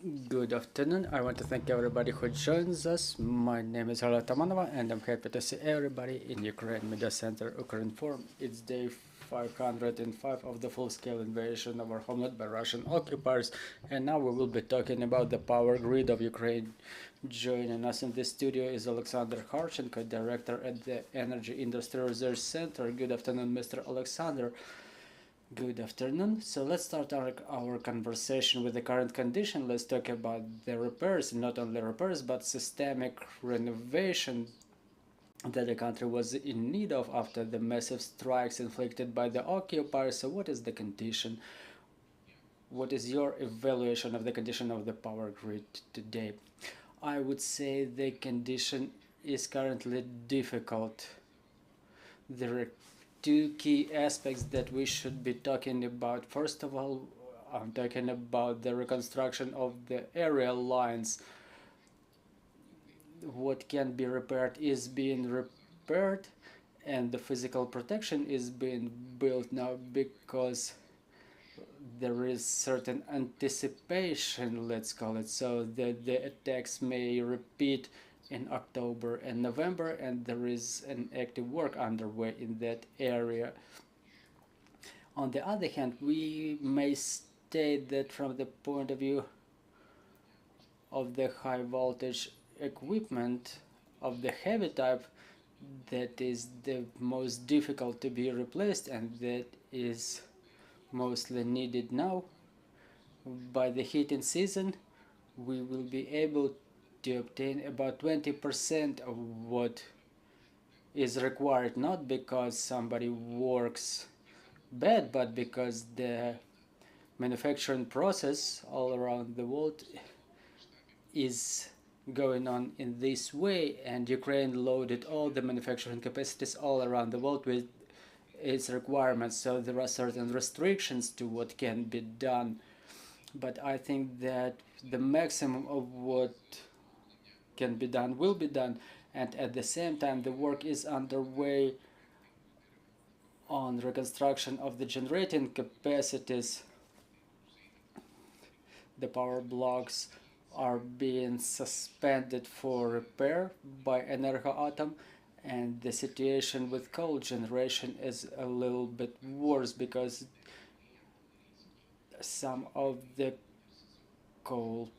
Good afternoon. I want to thank everybody who joins us. My name is Oleksandr and I'm happy to see everybody in Ukraine Media Center, Ukraine Forum. It's day 505 of the full-scale invasion of our homeland by Russian occupiers, and now we will be talking about the power grid of Ukraine. Joining us in the studio is Oleksandr Kharchenko, director at the Energy Industry Research Center. Good afternoon, Mr. Oleksandr. Good afternoon. So let's start our conversation with the current condition. Let's talk about the repairs, not only repairs, but systemic renovation that the country was in need of after the massive strikes inflicted by the occupiers. So what is the condition? What is your evaluation of the condition of the power grid today? I would say the condition is currently difficult. There are two key aspects that we should be talking about. First of all, I'm talking about the reconstruction of the aerial lines. What can be repaired is being repaired, and the physical protection is being built now because there is certain anticipation, let's call it so, that the attacks may repeat in October and November, and there is an active work underway in that area. On the other hand, we may state that from the point of view of the high voltage equipment of the heavy type, that is the most difficult to be replaced and that is mostly needed now. By the heating season, we will be able to obtain about 20% of what is required, not because somebody works bad, but because the manufacturing process all around the world is going on in this way, and Ukraine loaded all the manufacturing capacities all around the world with its requirements, so there are certain restrictions to what can be done. But I think that the maximum of what can be done will be done, and at the same time the work is underway on reconstruction of the generating capacities. The power blocks are being suspended for repair by Energoatom, and the situation with coal generation is a little bit worse because some of the coal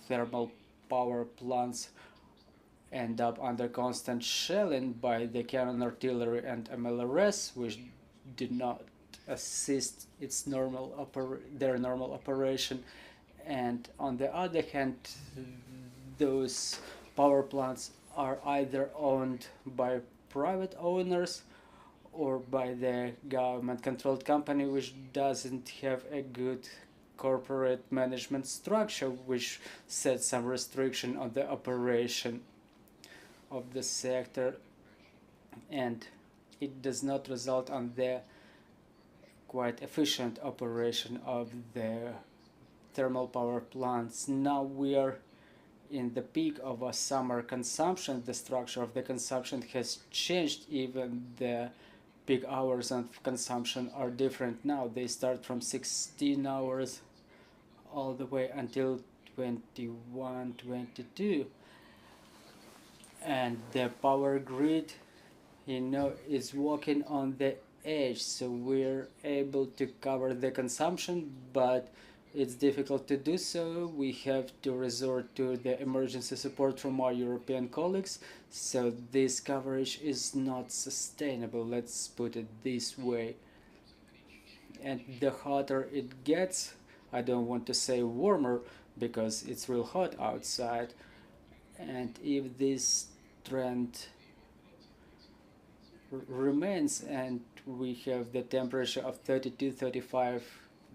thermal power plants end up under constant shelling by the cannon artillery and MLRS, which did not assist their normal operation. And on the other hand, those power plants are either owned by private owners or by the government-controlled company, which doesn't have a good corporate management structure, which sets some restriction on the operation of the sector, and it does not result on the quite efficient operation of the thermal power plants. Now we are in the peak of a summer consumption. The structure of the consumption has changed. Even the peak hours of consumption are different now. They start from 16 hours all the way until 21, 22. And the power grid, is walking on the edge, so we're able to cover the consumption, but it's difficult to do so. We have to resort to the emergency support from our European colleagues, so this coverage is not sustainable, let's put it this way. And the hotter it gets, I don't want to say warmer because it's real hot outside, and if this trend remains and we have the temperature of 32-35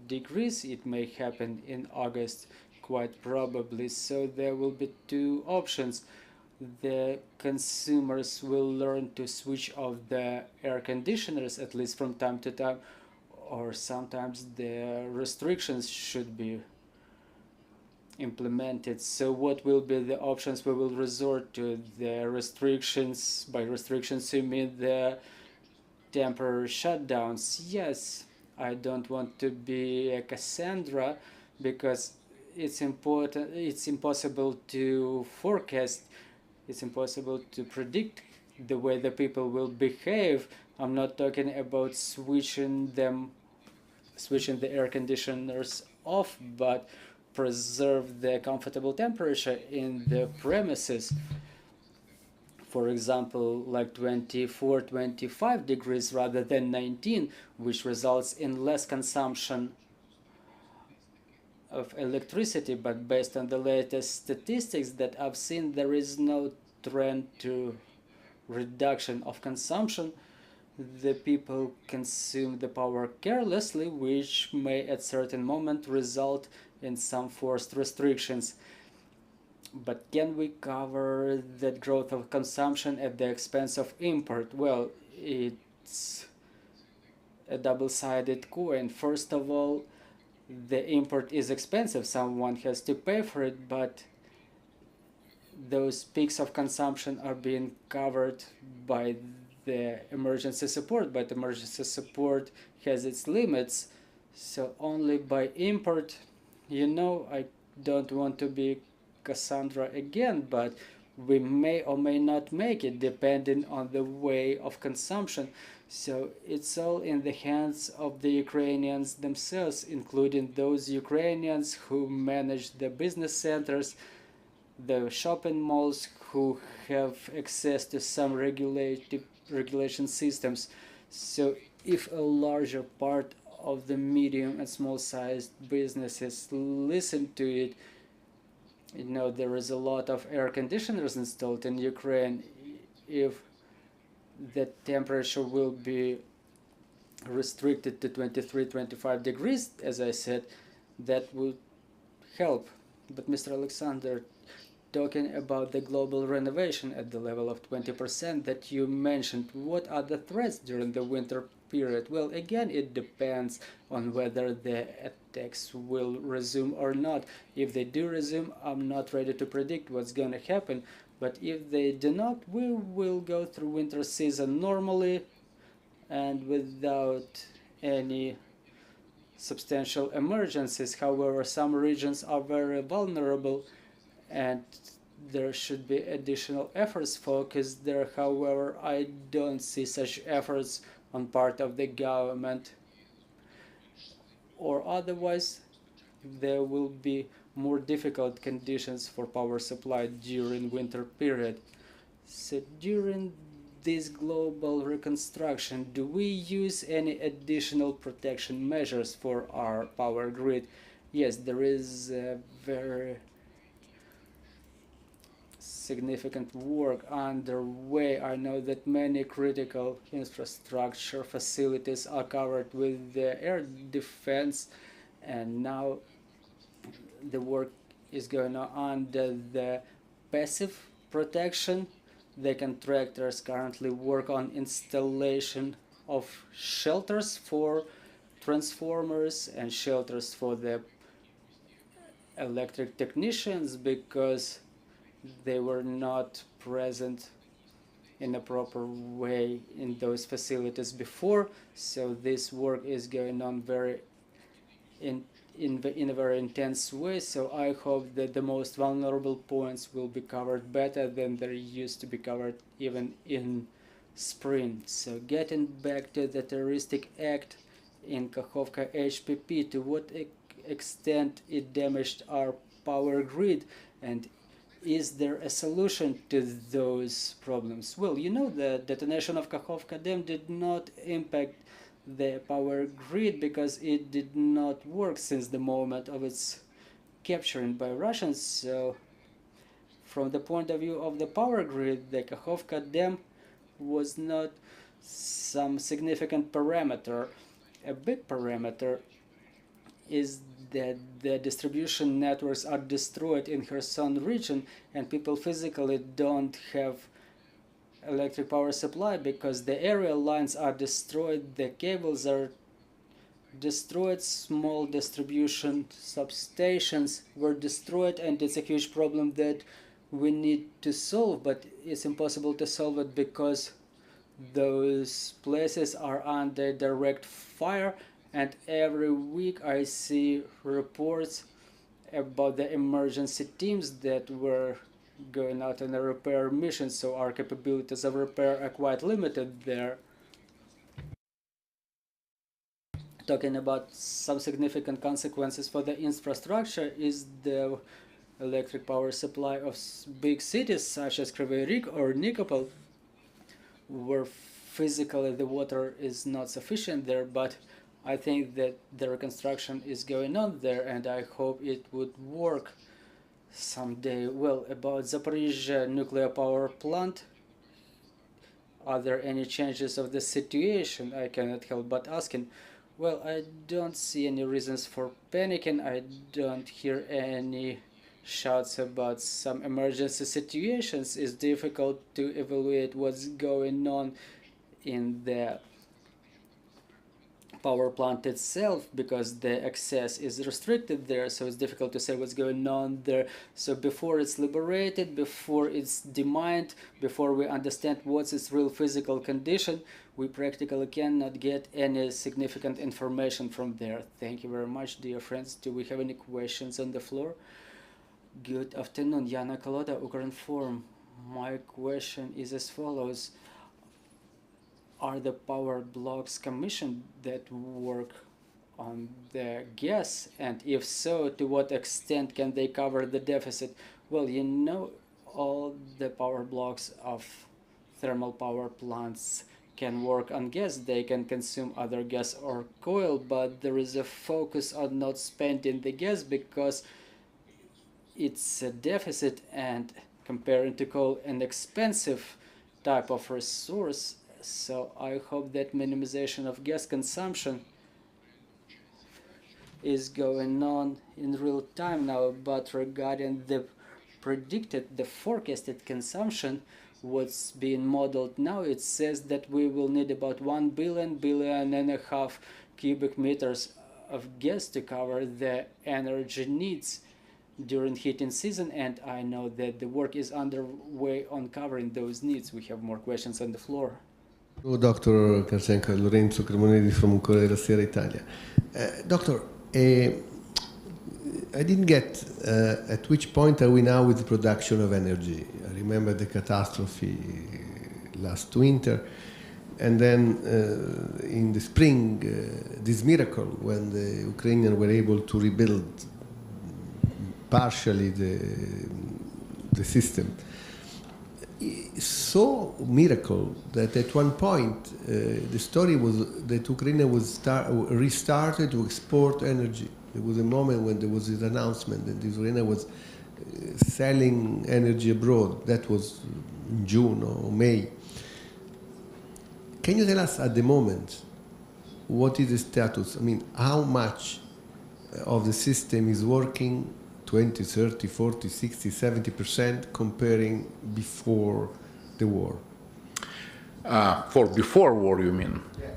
degrees, it may happen in August quite probably. So there will be two options. The consumers will learn to switch off the air conditioners, at least from time to time, or sometimes the restrictions should be implemented. So what will be the options? We will resort to the restrictions. By restrictions you mean the temporary shutdowns. Yes, I don't want to be a Cassandra because it's important. It's impossible to forecast. It's impossible to predict the way the people will behave. I'm not talking about switching the air conditioners off, but preserve the comfortable temperature in the premises. For example, like 24, 25 degrees rather than 19, which results in less consumption of electricity. But based on the latest statistics that I've seen, there is no trend to reduction of consumption. The people consume the power carelessly, which may at certain moment result in some forced restrictions. But can we cover that growth of consumption at the expense of import? Well, it's a double-sided coin. First of all, the import is expensive. Someone has to pay for it, but those peaks of consumption are being covered by the emergency support, but emergency support has its limits. So only by import, I don't want to be Cassandra again, but we may or may not make it depending on the way of consumption. So it's all in the hands of the Ukrainians themselves, including those Ukrainians who manage the business centers, the shopping malls, who have access to some regulation systems. So if a larger part of the medium and small sized businesses listen to it, there is a lot of air conditioners installed in Ukraine. If the temperature will be restricted to 23, 25 degrees, as I said, that would help. But Mr. Oleksandr, talking about the global renovation at the level of 20% that you mentioned, what are the threats during the winter period? Well, again, it depends on whether the attacks will resume or not. If they do resume, I'm not ready to predict what's going to happen. But if they do not, we will go through winter season normally and without any substantial emergencies. However, some regions are very vulnerable and there should be additional efforts focused there. However, I don't see such efforts on part of the government, or otherwise there will be more difficult conditions for power supply during winter period. So during this global reconstruction, do we use any additional protection measures for our power grid? Yes, there is a very significant work underway. I know that many critical infrastructure facilities are covered with the air defense, and now the work is going on under the passive protection. The contractors currently work on installation of shelters for transformers and shelters for the electric technicians, because they were not present in a proper way in those facilities before. So this work is going on very in a very intense way. So I hope that the most vulnerable points will be covered better than they used to be covered even in spring. So getting back to the terroristic act in Kakhovka HPP, to what extent it damaged our power grid, and is there a solution to those problems? Well, the detonation of Kakhovka Dam did not impact the power grid because it did not work since the moment of its capturing by Russians. So from the point of view of the power grid, the Kakhovka Dam was not some significant parameter. A big parameter is that the distribution networks are destroyed in Kherson region and people physically don't have electric power supply because the aerial lines are destroyed, the cables are destroyed, small distribution substations were destroyed, and it's a huge problem that we need to solve, but it's impossible to solve it because those places are under direct fire. And every week I see reports about the emergency teams that were going out on a repair mission, so our capabilities of repair are quite limited there. Talking about some significant consequences for the infrastructure is the electric power supply of big cities such as Kryvyi Rih or Nikopol, where physically the water is not sufficient there, but I think that the reconstruction is going on there, and I hope it would work someday. Well, about Zaporizhzhia nuclear power plant, are there any changes of the situation? I cannot help but asking. Well, I don't see any reasons for panicking. I don't hear any shouts about some emergency situations. It's difficult to evaluate what's going on in the power plant itself because the access is restricted there, so it's difficult to say what's going on there. So before it's liberated, before it's demined, before we understand what's its real physical condition, we practically cannot get any significant information from there. Thank you very much, dear friends. Do we have any questions on the floor? Good afternoon, Yana Koloda, Ukrinform. My question is as follows. Are the power blocks commissioned that work on the gas? And if so, to what extent can they cover the deficit? Well, you know, all the power blocks of thermal power plants can work on gas. They can consume other gas or coal, but there is a focus on not spending the gas because it's a deficit, and comparing to coal, an expensive type of resource. So I hope that minimization of gas consumption is going on in real time now. But regarding the forecasted consumption, what's being modeled now, it says that we will need about 1 billion and a half cubic meters of gas to cover the energy needs during heating season, and I know that the work is underway on covering those needs. We have more questions on the floor. Dr. Kharchenko, Lorenzo Cremonesi from Corriere della Sera Italia. Doctor, I didn't get at which point are we now with the production of energy? I remember the catastrophe last winter, and then in the spring, this miracle when the Ukrainians were able to rebuild partially the system. So miracle that at one point the story was that Ukraine was restarted to export energy. There was a moment when there was this announcement that Ukraine was selling energy abroad. That was in June or May. Can you tell us at the moment what is the status? I mean, how much of the system is working? 20, 30, 40, 60, 70% comparing before the war? For before war, you mean? Yes.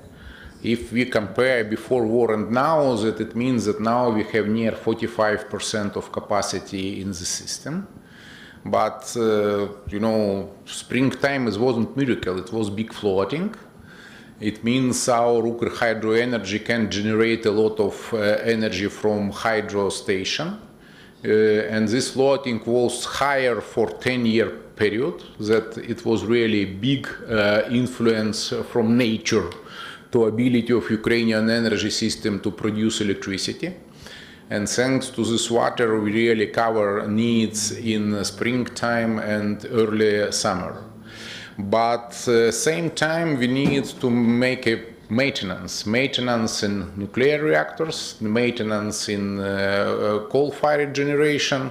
If we compare before war and now, that it means that now we have near 45% of capacity in the system. But, you know, springtime wasn't miracle, it was big floating. It means our Ukr hydro energy can generate a lot of energy from hydro station. And this floating was higher for 10-year period, that it was really big influence from nature to ability of Ukrainian energy system to produce electricity. And thanks to this water, we really cover needs in springtime and early summer. But same time, we need to make a maintenance in nuclear reactors, maintenance in coal-fired generation,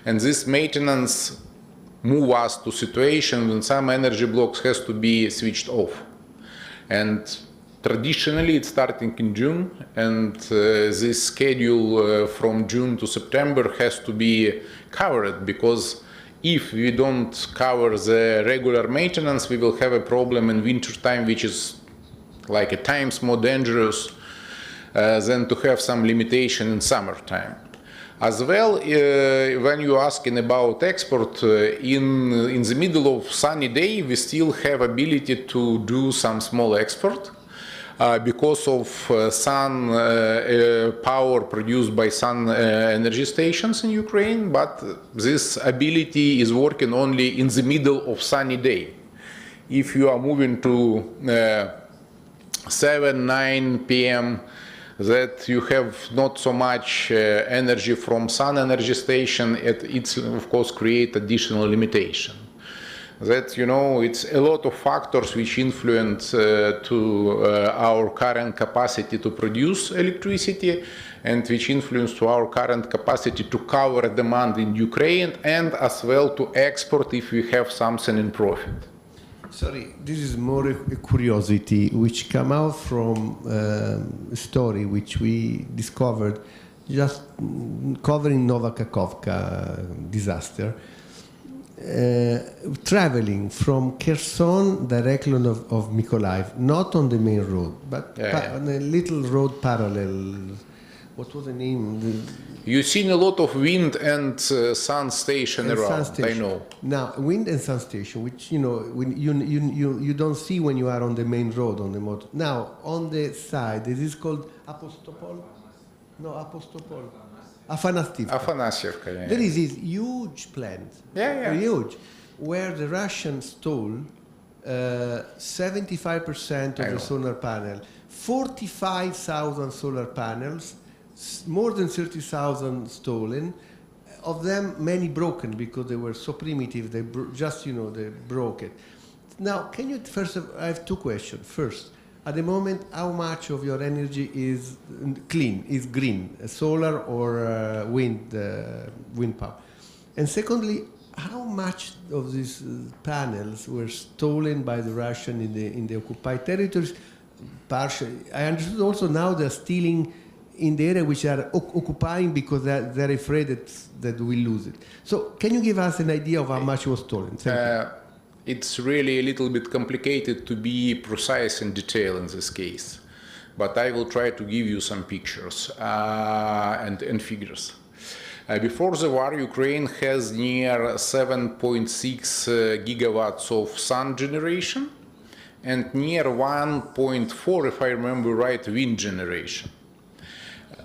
and this maintenance move us to situation when some energy blocks has to be switched off. And traditionally it's starting in June, and this schedule from June to September has to be covered, because if we don't cover the regular maintenance, we will have a problem in winter time, which is like at times more dangerous than to have some limitation in summertime. As well, when you're asking about export, in the middle of sunny day, we still have ability to do some small export. because of sun power produced by sun energy stations in Ukraine, but this ability is working only in the middle of sunny day. If you are moving to 7, 9 p.m., that you have not so much energy from sun energy station, it's of course create additional limitation. That, you know, it's a lot of factors which influence to our current capacity to produce electricity and which influence to our current capacity to cover demand in Ukraine and as well to export if we have something in profit. Sorry, this is more a curiosity which come out from a story which we discovered just covering Nova Kakhovka disaster. Traveling from Kherson directly of Mykolaiv, not on the main road, but on a little road parallel. What was the name? You've seen a lot of wind and sun station and around, sun station. I know. Now, wind and sun station, which, you know, when you don't see when you are on the main road, on the motor. Now, on the side, it is called Apostopol? No, Apostopol. Afanastivka. Afanasievka, yeah. There is this huge plant, huge, where the Russians stole 75% of the solar panel, 45,000 solar panels, more than 30,000 stolen, of them many broken because they were so primitive, they just, you know, they broke it. Now, can you, first of all, I have two questions. First, at the moment, how much of your energy is clean, is green, solar or wind power? And secondly, how much of these panels were stolen by the Russian in the occupied territories? Partially, I understood also now they're stealing in the area which are occupying because they're afraid that we'll lose it. So can you give us an idea of how much was stolen? It's really a little bit complicated to be precise in detail in this case, but I will try to give you some pictures and figures. Before the war, Ukraine has near 7.6 gigawatts of sun generation and near 1.4, if I remember right, wind generation.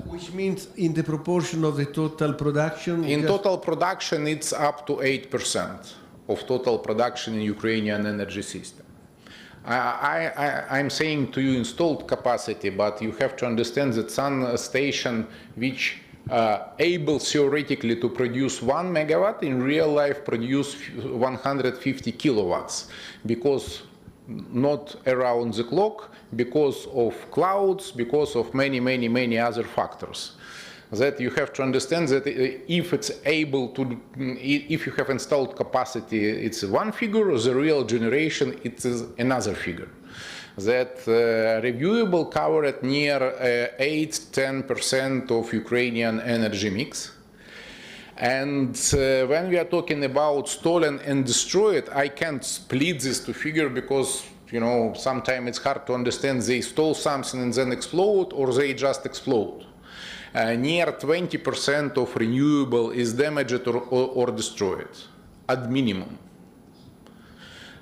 Which means in the proportion of the total production? In total production, it's up to 8% of total production in Ukrainian energy system. I'm saying to you installed capacity, but you have to understand that sun station which able theoretically to produce 1 megawatt in real life produce 150 kilowatts because not around the clock, because of clouds, because of many other factors. That you have to understand that if it's able to, if you have installed capacity, it's one figure, the real generation, it is another figure. That reviewable covered near 8-10% of Ukrainian energy mix. And when we are talking about stolen and destroyed, I can't split this to figure because, you know, sometimes it's hard to understand they stole something and then explode or they just explode. Near 20% of renewable is damaged or destroyed, at minimum.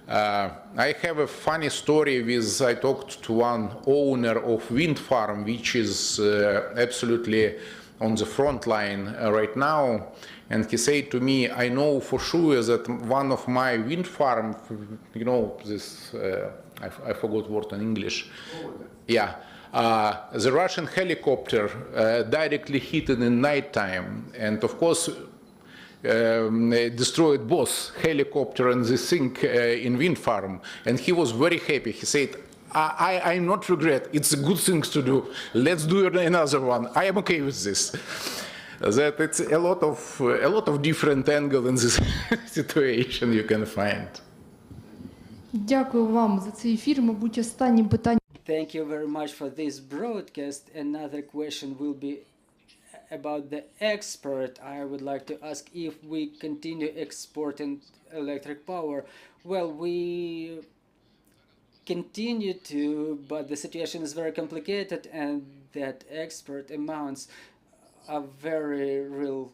I have a funny story with, I talked to one owner of wind farm, which is absolutely on the front line right now. And he said to me, I know for sure that one of my wind farm, you know, this, I forgot word in English. Yeah. The Russian helicopter directly hit it in nighttime, and of course destroyed both helicopter and the thing in wind farm. And he was very happy. He said, I not regret. It's a good thing to do. Let's do another one. I am okay with this. That it's a lot of different angles in this situation you can find. Дякую вам за цей ефір. Мабуть, останнє питання. Thank you very much for this broadcast. Another question will be about the export. I would like to ask if we continue exporting electric power. Well, we continue to, but the situation is very complicated and that export amounts are very real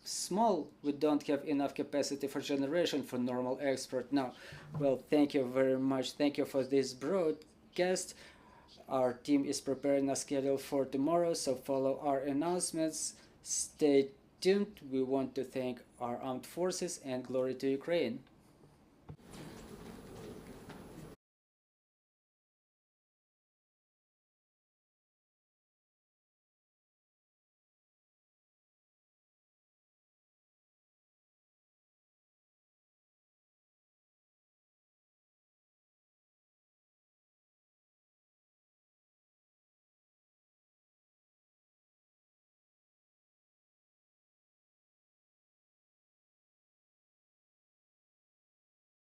small. We don't have enough capacity for generation for normal export now. Well, thank you very much. Thank you for this broadcast. Our team is preparing a schedule for tomorrow, so follow our announcements. Stay tuned. We want to thank our armed forces and glory to Ukraine.